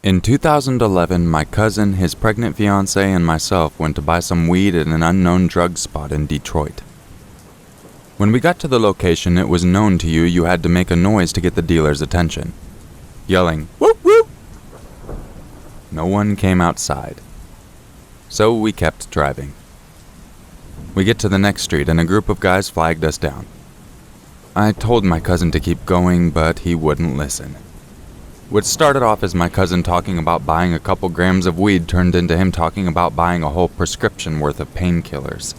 In 2011, my cousin, his pregnant fiancée, and myself went to buy some weed at an unknown drug spot in Detroit. When we got to the location, it was known to you had to make a noise to get the dealer's attention, yelling, "Whoop whoop!" No one came outside, so we kept driving. We get to the next street and a group of guys flagged us down. I told my cousin to keep going, but he wouldn't listen. What started off as my cousin talking about buying a couple grams of weed turned into him talking about buying a whole prescription worth of painkillers.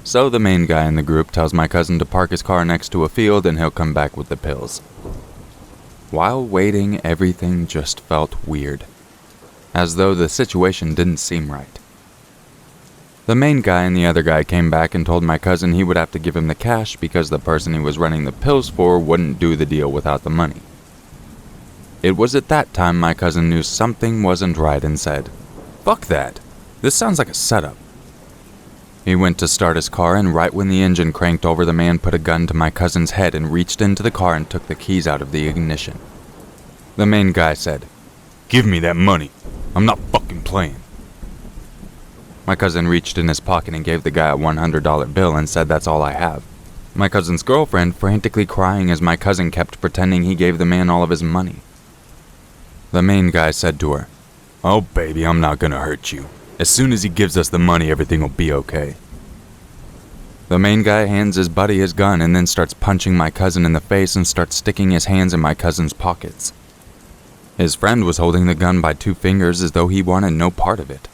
So the main guy in the group tells my cousin to park his car next to a field and he'll come back with the pills. While waiting, everything just felt weird, as though the situation didn't seem right. The main guy and the other guy came back and told my cousin he would have to give him the cash because the person he was running the pills for wouldn't do the deal without the money. It was at that time my cousin knew something wasn't right and said, "Fuck that. This sounds like a setup." He went to start his car, and right when the engine cranked over, the man put a gun to my cousin's head and reached into the car and took the keys out of the ignition. The main guy said, "Give me that money. I'm not fucking playing." My cousin reached in his pocket and gave the guy a $100 bill and said, "That's all I have." My cousin's girlfriend frantically crying as my cousin kept pretending he gave the man all of his money. The main guy said to her, "Oh baby, I'm not gonna hurt you. As soon as he gives us the money, everything will be okay." The main guy hands his buddy his gun and then starts punching my cousin in the face and starts sticking his hands in my cousin's pockets. His friend was holding the gun by 2 fingers as though he wanted no part of it.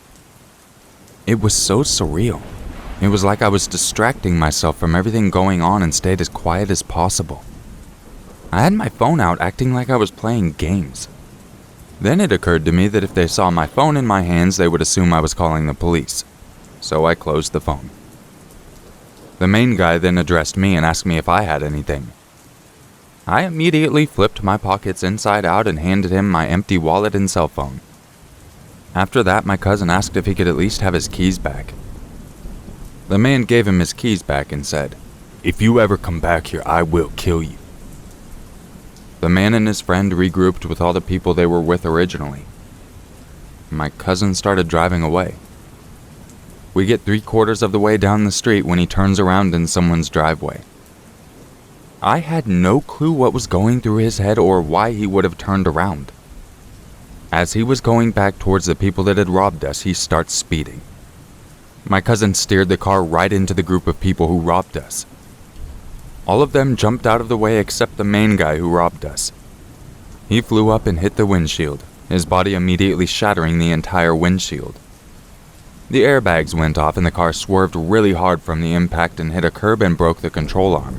It was so surreal. It was like I was distracting myself from everything going on and stayed as quiet as possible. I had my phone out acting like I was playing games. Then it occurred to me that if they saw my phone in my hands, they would assume I was calling the police. So I closed the phone. The main guy then addressed me and asked me if I had anything. I immediately flipped my pockets inside out and handed him my empty wallet and cell phone. After that, my cousin asked if he could at least have his keys back. The man gave him his keys back and said, "If you ever come back here, I will kill you." The man and his friend regrouped with all the people they were with originally. My cousin started driving away. We get 3/4 of the way down the street when he turns around in someone's driveway. I had no clue what was going through his head or why he would have turned around. As he was going back towards the people that had robbed us, he starts speeding. My cousin steered the car right into the group of people who robbed us. All of them jumped out of the way except the main guy who robbed us. He flew up and hit the windshield, his body immediately shattering the entire windshield. The airbags went off and the car swerved really hard from the impact and hit a curb and broke the control arm.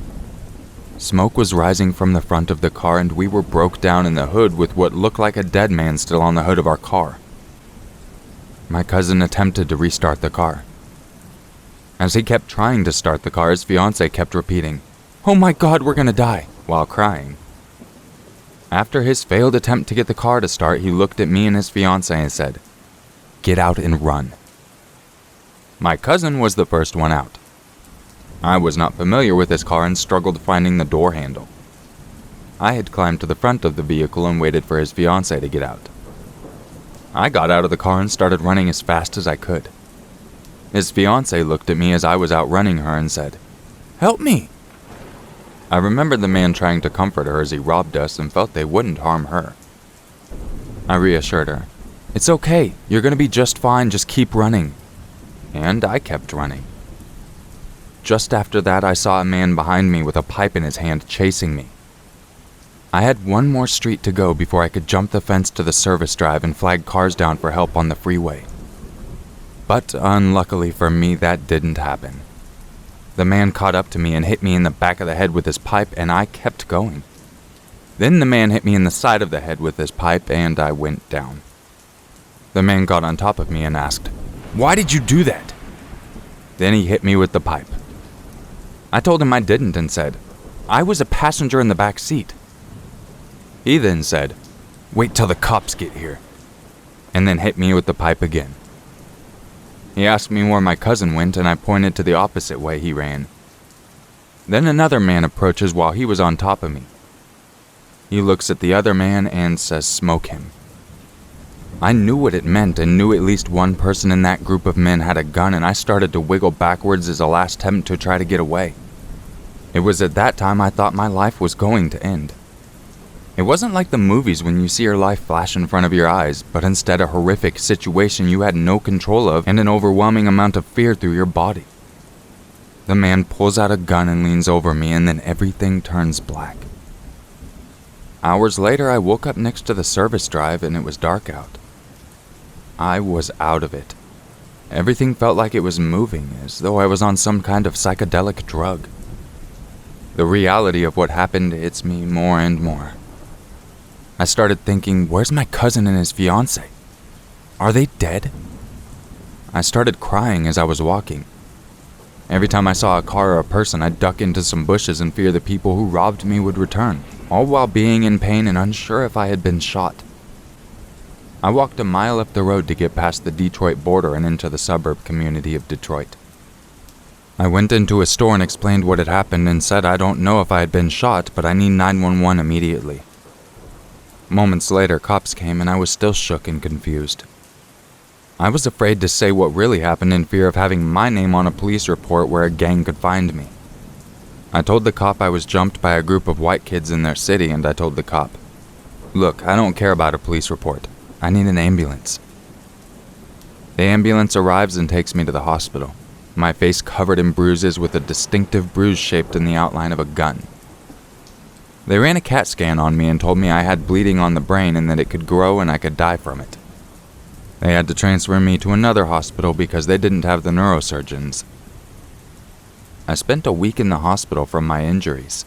Smoke was rising from the front of the car and we were broke down in the hood with what looked like a dead man still on the hood of our car. My cousin attempted to restart the car. As he kept trying to start the car, his fiancée kept repeating, "Oh my God, we're gonna die," while crying. After his failed attempt to get the car to start, he looked at me and his fiancée and said, "Get out and run." My cousin was the first one out. I was not familiar with his car and struggled finding the door handle. I had climbed to the front of the vehicle and waited for his fiancée to get out. I got out of the car and started running as fast as I could. His fiancée looked at me as I was outrunning her and said, "Help me." I remembered the man trying to comfort her as he robbed us and felt they wouldn't harm her. I reassured her, "It's okay, you're gonna be just fine, just keep running." And I kept running. Just after that, I saw a man behind me with a pipe in his hand chasing me. I had one more street to go before I could jump the fence to the service drive and flag cars down for help on the freeway. But unluckily for me, that didn't happen. The man caught up to me and hit me in the back of the head with his pipe, and I kept going. Then the man hit me in the side of the head with his pipe, and I went down. The man got on top of me and asked, "Why did you do that?" Then he hit me with the pipe. I told him I didn't and said, "I was a passenger in the back seat." He then said, "Wait till the cops get here," and then hit me with the pipe again. He asked me where my cousin went, and I pointed to the opposite way he ran. Then another man approaches while he was on top of me. He looks at the other man and says, "Smoke him." I knew what it meant and knew at least one person in that group of men had a gun, and I started to wiggle backwards as a last attempt to try to get away. It was at that time I thought my life was going to end. It wasn't like the movies when you see your life flash in front of your eyes, but instead a horrific situation you had no control of and an overwhelming amount of fear through your body. The man pulls out a gun and leans over me, and then everything turns black. Hours later, I woke up next to the service drive and it was dark out. I was out of it. Everything felt like it was moving, as though I was on some kind of psychedelic drug. The reality of what happened hits me more and more. I started thinking, where's my cousin and his fiancée? Are they dead? I started crying as I was walking. Every time I saw a car or a person, I'd duck into some bushes and fear the people who robbed me would return, all while being in pain and unsure if I had been shot. I walked a mile up the road to get past the Detroit border and into the suburb community of Detroit. I went into a store and explained what had happened and said I don't know if I had been shot, but I need 911 immediately. Moments later, cops came and I was still shook and confused. I was afraid to say what really happened in fear of having my name on a police report where a gang could find me. I told the cop I was jumped by a group of white kids in their city, and I told the cop, "Look, I don't care about a police report. I need an ambulance." The ambulance arrives and takes me to the hospital, my face covered in bruises with a distinctive bruise shaped in the outline of a gun. They ran a CAT scan on me and told me I had bleeding on the brain and that it could grow and I could die from it. They had to transfer me to another hospital because they didn't have the neurosurgeons. I spent a week in the hospital from my injuries.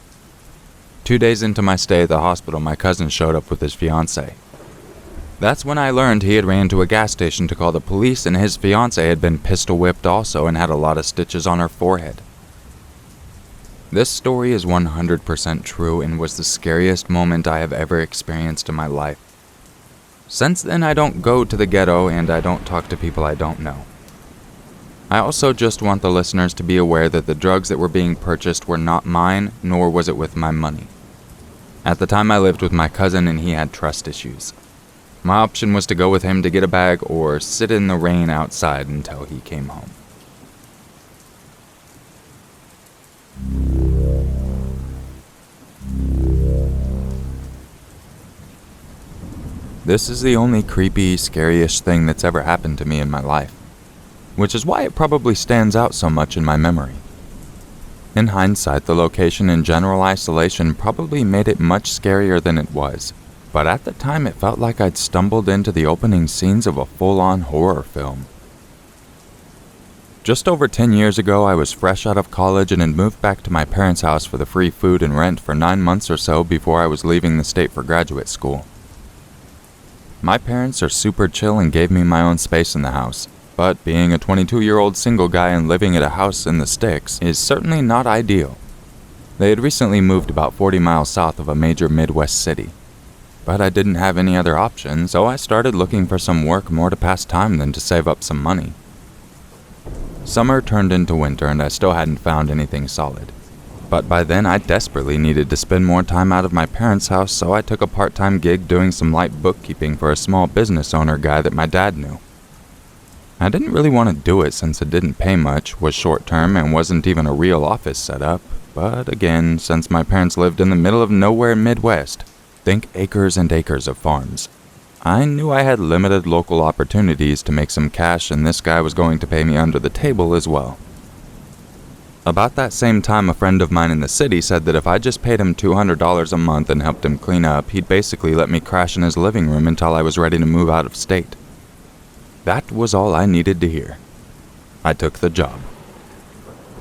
2 days into my stay at the hospital, my cousin showed up with his fiancée. That's when I learned he had ran to a gas station to call the police, and his fiancée had been pistol whipped also and had a lot of stitches on her forehead. This story is 100% true and was the scariest moment I have ever experienced in my life. Since then, I don't go to the ghetto and I don't talk to people I don't know. I also just want the listeners to be aware that the drugs that were being purchased were not mine, nor was it with my money. At the time, I lived with my cousin and he had trust issues. My option was to go with him to get a bag or sit in the rain outside until he came home. This is the only creepy, scary-ish thing that's ever happened to me in my life, which is why it probably stands out so much in my memory. In hindsight, the location and general isolation probably made it much scarier than it was, but at the time it felt like I'd stumbled into the opening scenes of a full-on horror film. Just over 10 years ago, I was fresh out of college and had moved back to my parents' house for the free food and rent for 9 months or so before I was leaving the state for graduate school. My parents are super chill and gave me my own space in the house, but being a 22-year-old single guy and living at a house in the sticks is certainly not ideal. They had recently moved about 40 miles south of a major Midwest city, but I didn't have any other option, so I started looking for some work more to pass time than to save up some money. Summer turned into winter and I still hadn't found anything solid. But by then, I desperately needed to spend more time out of my parents' house, so I took a part-time gig doing some light bookkeeping for a small business owner guy that my dad knew. I didn't really want to do it since it didn't pay much, was short-term, and wasn't even a real office setup, but again, since my parents lived in the middle of nowhere Midwest, think acres and acres of farms, I knew I had limited local opportunities to make some cash, and this guy was going to pay me under the table as well. About that same time, a friend of mine in the city said that if I just paid him $200 a month and helped him clean up, he'd basically let me crash in his living room until I was ready to move out of state. That was all I needed to hear. I took the job.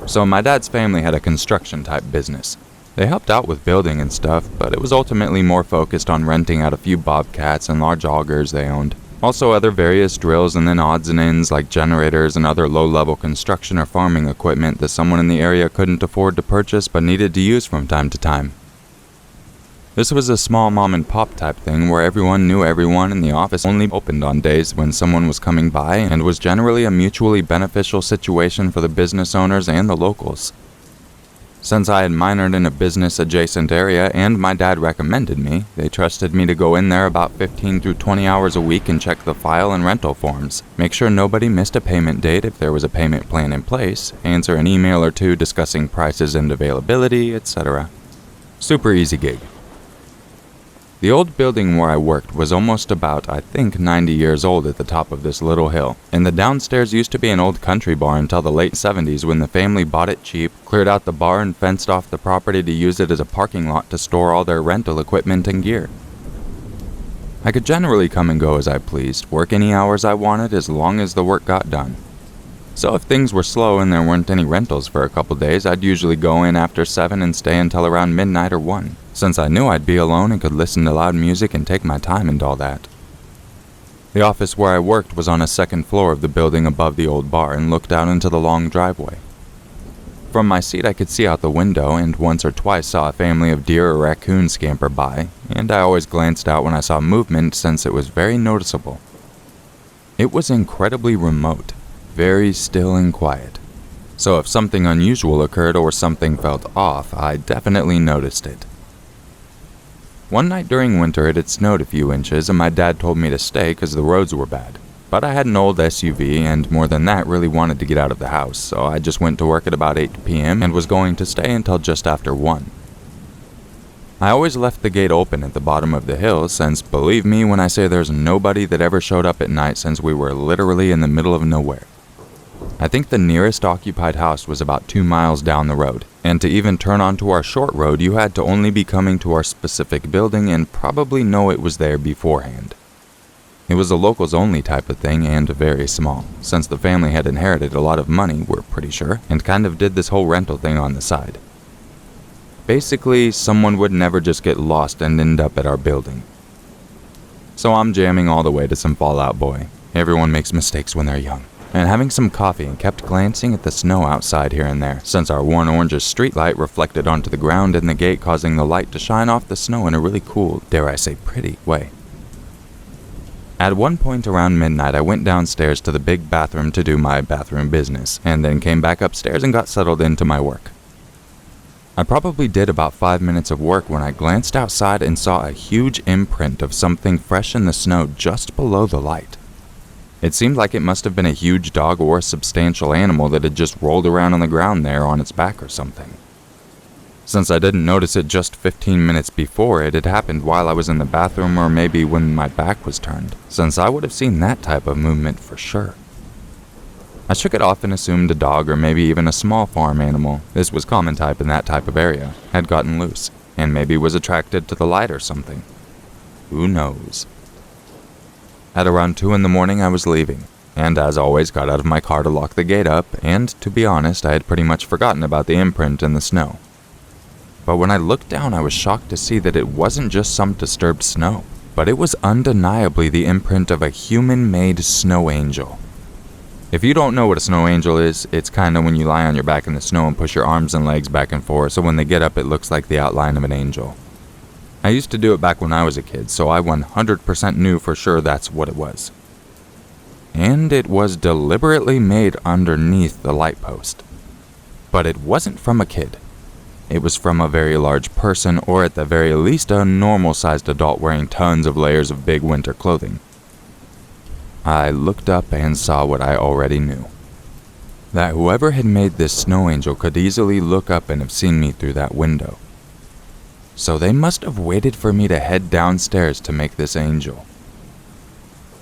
So my dad's family had a construction-type business. They helped out with building and stuff, but it was ultimately more focused on renting out a few bobcats and large augers they owned. Also other various drills and then odds and ends like generators and other low-level construction or farming equipment that someone in the area couldn't afford to purchase but needed to use from time to time. This was a small mom-and-pop type thing where everyone knew everyone and the office only opened on days when someone was coming by and was generally a mutually beneficial situation for the business owners and the locals. Since I had minored in a business-adjacent area and my dad recommended me, they trusted me to go in there about 15 through 20 hours a week and check the file and rental forms, make sure nobody missed a payment date if there was a payment plan in place, answer an email or two discussing prices and availability, etc. Super easy gig. The old building where I worked was almost about, I think, 90 years old at the top of this little hill, and the downstairs used to be an old country bar until the late 70s when the family bought it cheap, cleared out the bar and fenced off the property to use it as a parking lot to store all their rental equipment and gear. I could generally come and go as I pleased, work any hours I wanted as long as the work got done. So if things were slow and there weren't any rentals for a couple days, I'd usually go in after 7 and stay until around midnight or 1, since I knew I'd be alone and could listen to loud music and take my time and all that. The office where I worked was on a second floor of the building above the old bar and looked out into the long driveway. From my seat I could see out the window and once or twice saw a family of deer or raccoons scamper by, and I always glanced out when I saw movement since it was very noticeable. It was incredibly remote. Very still and quiet. So if something unusual occurred or something felt off, I definitely noticed it. One night during winter it had snowed a few inches and my dad told me to stay because the roads were bad. But I had an old SUV and more than that really wanted to get out of the house, so I just went to work at about 8 p.m. and was going to stay until just after 1. I always left the gate open at the bottom of the hill since, believe me when I say there's nobody that ever showed up at night since we were literally in the middle of nowhere. I think the nearest occupied house was about 2 miles down the road, and to even turn onto our short road you had to only be coming to our specific building and probably know it was there beforehand. It was a locals only type of thing and very small, since the family had inherited a lot of money, we're pretty sure, and kind of did this whole rental thing on the side. Basically, someone would never just get lost and end up at our building. So I'm jamming all the way to some Fall Out Boy. Everyone makes mistakes when they're young. And having some coffee and kept glancing at the snow outside here and there, since our worn orange's streetlight reflected onto the ground in the gate causing the light to shine off the snow in a really cool, dare I say pretty, way. At one point around midnight I went downstairs to the big bathroom to do my bathroom business, and then came back upstairs and got settled into my work. I probably did about 5 minutes of work when I glanced outside and saw a huge imprint of something fresh in the snow just below the light. It seemed like it must have been a huge dog or a substantial animal that had just rolled around on the ground there on its back or something. Since I didn't notice it just 15 minutes before, it had happened while I was in the bathroom or maybe when my back was turned, since I would have seen that type of movement for sure. I shook it off and assumed a dog or maybe even a small farm animal, this was common type in that type of area, had gotten loose, and maybe was attracted to the light or something. Who knows? At around 2 in the morning I was leaving, and as always got out of my car to lock the gate up, and to be honest I had pretty much forgotten about the imprint in the snow. But when I looked down I was shocked to see that it wasn't just some disturbed snow, but it was undeniably the imprint of a human-made snow angel. If you don't know what a snow angel is, it's kinda when you lie on your back in the snow and push your arms and legs back and forth so when they get up it looks like the outline of an angel. I used to do it back when I was a kid, so I 100% knew for sure that's what it was. And it was deliberately made underneath the light post. But it wasn't from a kid. It was from a very large person, or at the very least a normal-sized adult wearing tons of layers of big winter clothing. I looked up and saw what I already knew. That whoever had made this snow angel could easily look up and have seen me through that window. So they must have waited for me to head downstairs to make this angel.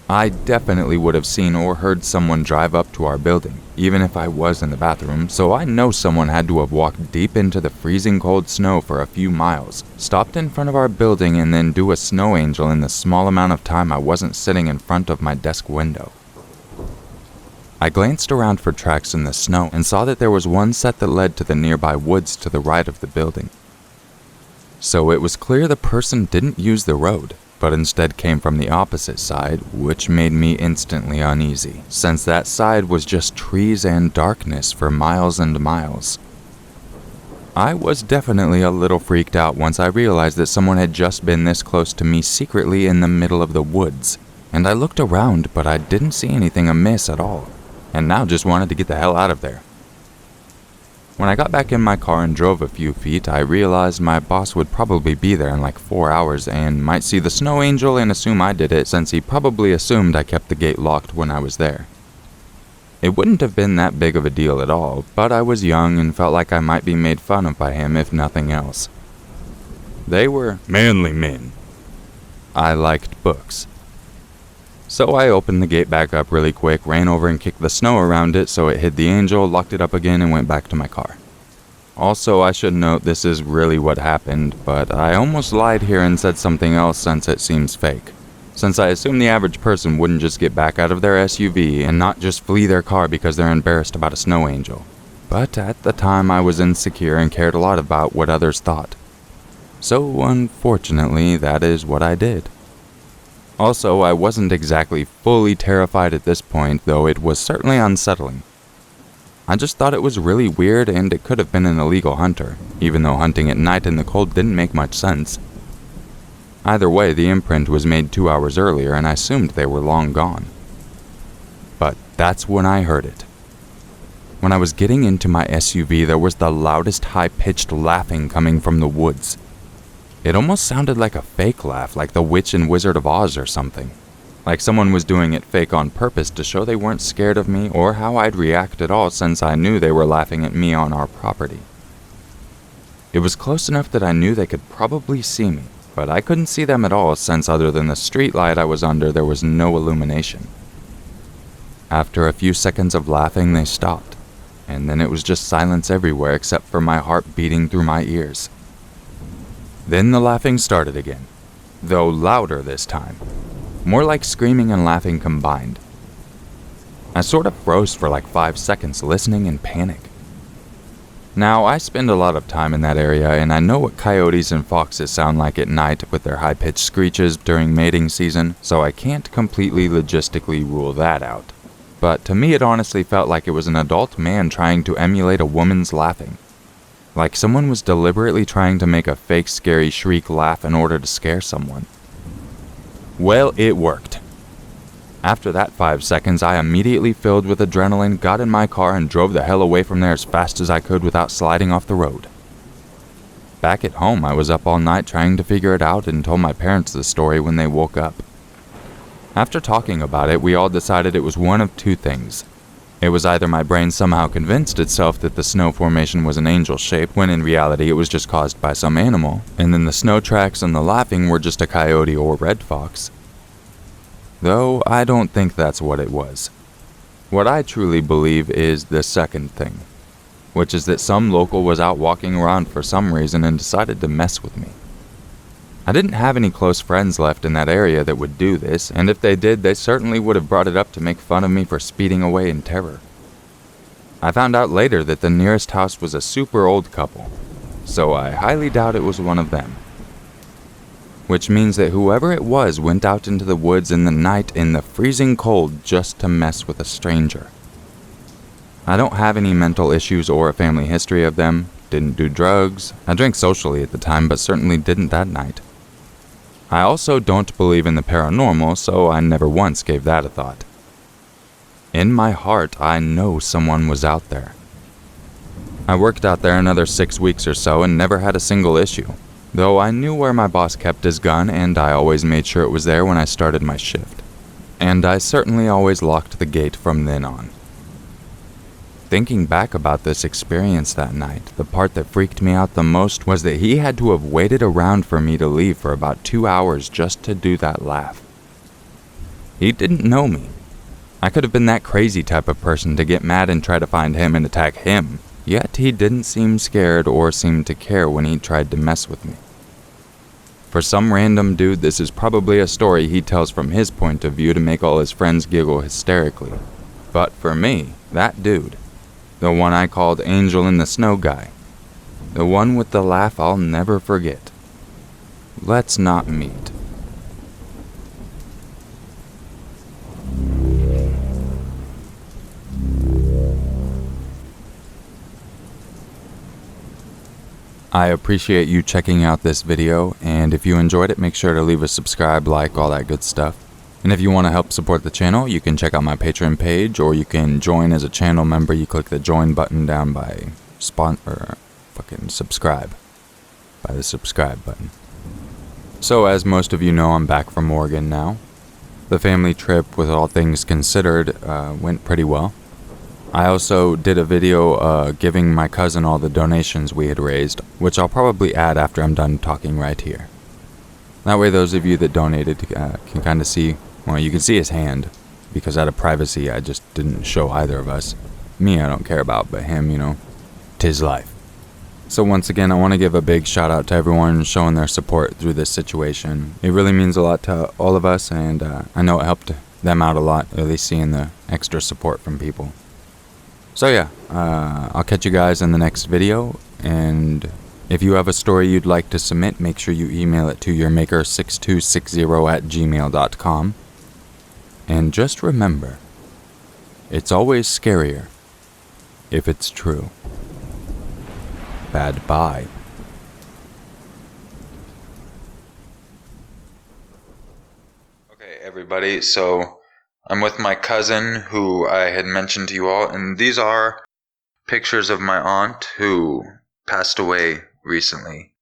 I definitely would have seen or heard someone drive up to our building, even if I was in the bathroom, so I know someone had to have walked deep into the freezing cold snow for a few miles, stopped in front of our building and then do a snow angel in the small amount of time I wasn't sitting in front of my desk window. I glanced around for tracks in the snow and saw that there was one set that led to the nearby woods to the right of the building. So it was clear the person didn't use the road, but instead came from the opposite side, which made me instantly uneasy, since that side was just trees and darkness for miles and miles. I was definitely a little freaked out once I realized that someone had just been this close to me secretly in the middle of the woods, and I looked around but I didn't see anything amiss at all, and now just wanted to get the hell out of there. When I got back in my car and drove a few feet, I realized my boss would probably be there in like 4 hours and might see the snow angel and assume I did it, since he probably assumed I kept the gate locked when I was there. It wouldn't have been that big of a deal at all, but I was young and felt like I might be made fun of by him if nothing else. They were manly men. I liked books. So I opened the gate back up really quick, ran over and kicked the snow around it so it hid the angel, locked it up again, and went back to my car. Also, I should note this is really what happened, but I almost lied here and said something else since it seems fake. Since I assume the average person wouldn't just get back out of their SUV and not just flee their car because they're embarrassed about a snow angel. But at the time I was insecure and cared a lot about what others thought. So unfortunately, that is what I did. Also, I wasn't exactly fully terrified at this point, though it was certainly unsettling. I just thought it was really weird and it could have been an illegal hunter, even though hunting at night in the cold didn't make much sense. Either way, the imprint was made 2 hours earlier and I assumed they were long gone. But that's when I heard it. When I was getting into my SUV, there was the loudest high-pitched laughing coming from the woods. It almost sounded like a fake laugh, like the Witch and Wizard of Oz or something. Like someone was doing it fake on purpose to show they weren't scared of me or how I'd react at all, since I knew they were laughing at me on our property. It was close enough that I knew they could probably see me, but I couldn't see them at all, since other than the street light I was under, there was no illumination. After a few seconds of laughing, they stopped, and then it was just silence everywhere except for my heart beating through my ears. Then the laughing started again, though louder this time. More like screaming and laughing combined. I sort of froze for like 5 seconds, listening in panic. Now, I spend a lot of time in that area, and I know what coyotes and foxes sound like at night with their high-pitched screeches during mating season, so I can't completely logistically rule that out. But to me it honestly felt like it was an adult man trying to emulate a woman's laughing. Like someone was deliberately trying to make a fake scary shriek laugh in order to scare someone. Well, it worked. After that 5 seconds, I immediately filled with adrenaline, got in my car and drove the hell away from there as fast as I could without sliding off the road. Back at home, I was up all night trying to figure it out and told my parents the story when they woke up. After talking about it, we all decided it was one of two things. It was either my brain somehow convinced itself that the snow formation was an angel shape, when in reality it was just caused by some animal, and then the snow tracks and the laughing were just a coyote or red fox. Though I don't think that's what it was. What I truly believe is the second thing, which is that some local was out walking around for some reason and decided to mess with me. I didn't have any close friends left in that area that would do this, and if they did, they certainly would have brought it up to make fun of me for speeding away in terror. I found out later that the nearest house was a super old couple, so I highly doubt it was one of them. Which means that whoever it was went out into the woods in the night in the freezing cold just to mess with a stranger. I don't have any mental issues or a family history of them, didn't do drugs, I drank socially at the time but certainly didn't that night. I also don't believe in the paranormal, so I never once gave that a thought. In my heart, I know someone was out there. I worked out there another 6 weeks or so and never had a single issue, though I knew where my boss kept his gun and I always made sure it was there when I started my shift. And I certainly always locked the gate from then on. Thinking back about this experience that night, the part that freaked me out the most was that he had to have waited around for me to leave for about 2 hours just to do that laugh. He didn't know me. I could have been that crazy type of person to get mad and try to find him and attack him, yet he didn't seem scared or seem to care when he tried to mess with me. For some random dude, this is probably a story he tells from his point of view to make all his friends giggle hysterically. But for me, that dude, the one I called Angel in the Snow guy, the one with the laugh I'll never forget. Let's not meet. I appreciate you checking out this video, and if you enjoyed it, make sure to leave a subscribe, like, all that good stuff. And if you want to help support the channel, you can check out my Patron page, or you can join as a channel member. You click the join button down by fucking subscribe by the subscribe button. So, as most of you know, I'm back from Oregon now. The family trip, with all things considered, went pretty well. I also did a video giving my cousin all the donations we had raised, which I'll probably add after I'm done talking right here. That way those of you that donated can kind of see, well, you can see his hand, because out of privacy I just didn't show either of us. Me I don't care about, but him, 'tis life. So once again, I want to give a big shout out to everyone showing their support through this situation. It really means a lot to all of us, and I know it helped them out a lot, at least seeing the extra support from people. So yeah, I'll catch you guys in the next video, and if you have a story you'd like to submit, make sure you email it to urmaker6260@gmail.com. And just remember, it's always scarier if it's true. Bad bye. Okay, everybody, so I'm with my cousin who I had mentioned to you all, and these are pictures of my aunt who passed away recently.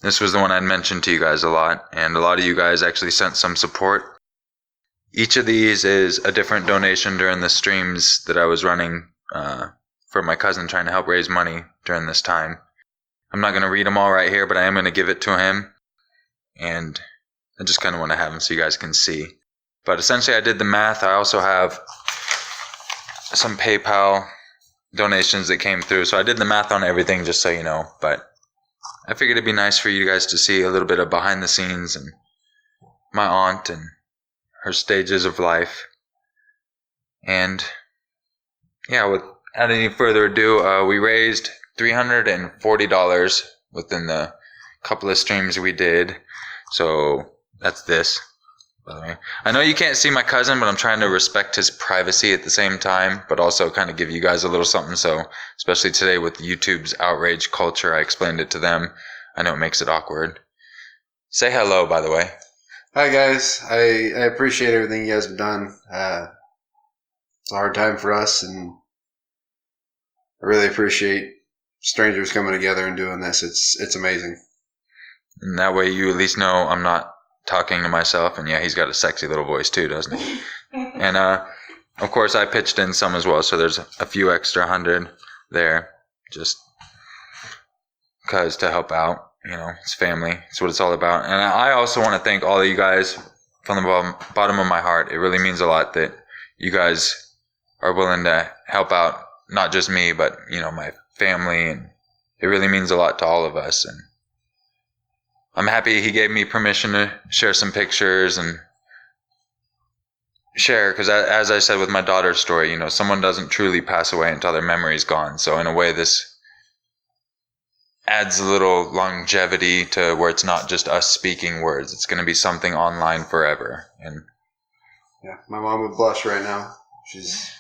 This was the one I'd mentioned to you guys a lot, and a lot of you guys actually sent some support. Each of these is a different donation during the streams that I was running for my cousin, trying to help raise money during this time. I'm not going to read them all right here, but I am going to give it to him, and I just kind of want to have them so you guys can see. But essentially I did the math. I also have some PayPal donations that came through, so I did the math on everything, just so you know. But I figured it'd be nice for you guys to see a little bit of behind the scenes and my aunt and her stages of life. And yeah, without any further ado, we raised $340 within the couple of streams we did. So that's this, by the way. I know you can't see my cousin, but I'm trying to respect his privacy at the same time, but also kind of give you guys a little something. So especially today with YouTube's outrage culture, I explained it to them. I know it makes it awkward. Say hello, by the way. Hi guys, I appreciate everything you guys have done. It's a hard time for us, and I really appreciate strangers coming together and doing this. It's amazing. And that way you at least know I'm not talking to myself. And yeah, he's got a sexy little voice too, doesn't he? And of course I pitched in some as well, so there's a few extra 100 there, just because to help out. It's family. It's what it's all about. And I also want to thank all of you guys from the bottom of my heart. It really means a lot that you guys are willing to help out, not just me, but, my family. And it really means a lot to all of us. And I'm happy he gave me permission to share some pictures and share, because as I said with my daughter's story, someone doesn't truly pass away until their memory's gone. So in a way, this adds a little longevity to where it's not just us speaking words. It's going to be something online forever. And yeah, my mom would blush right now. She's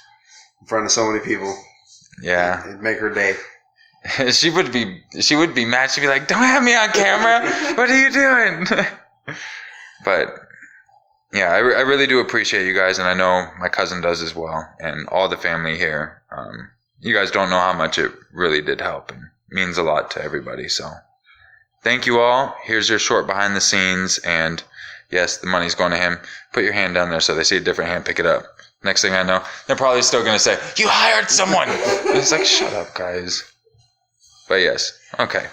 in front of so many people. Yeah, it'd make her day. She would be mad. She'd be like, "Don't have me on camera. What are you doing?" But yeah, I really do appreciate you guys, and I know my cousin does as well, and all the family here. You guys don't know how much it really did help, and means a lot to everybody. So thank you all. Here's your short behind the scenes, and yes, the money's going to him. Put your hand down there so they see a different hand, pick it up. Next thing I know, they're probably still going to say, "You hired someone." And it's like, shut up, guys. But yes, okay.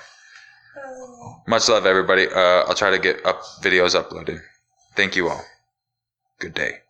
Much love, everybody. I'll try to get videos uploaded. Thank you all. Good day.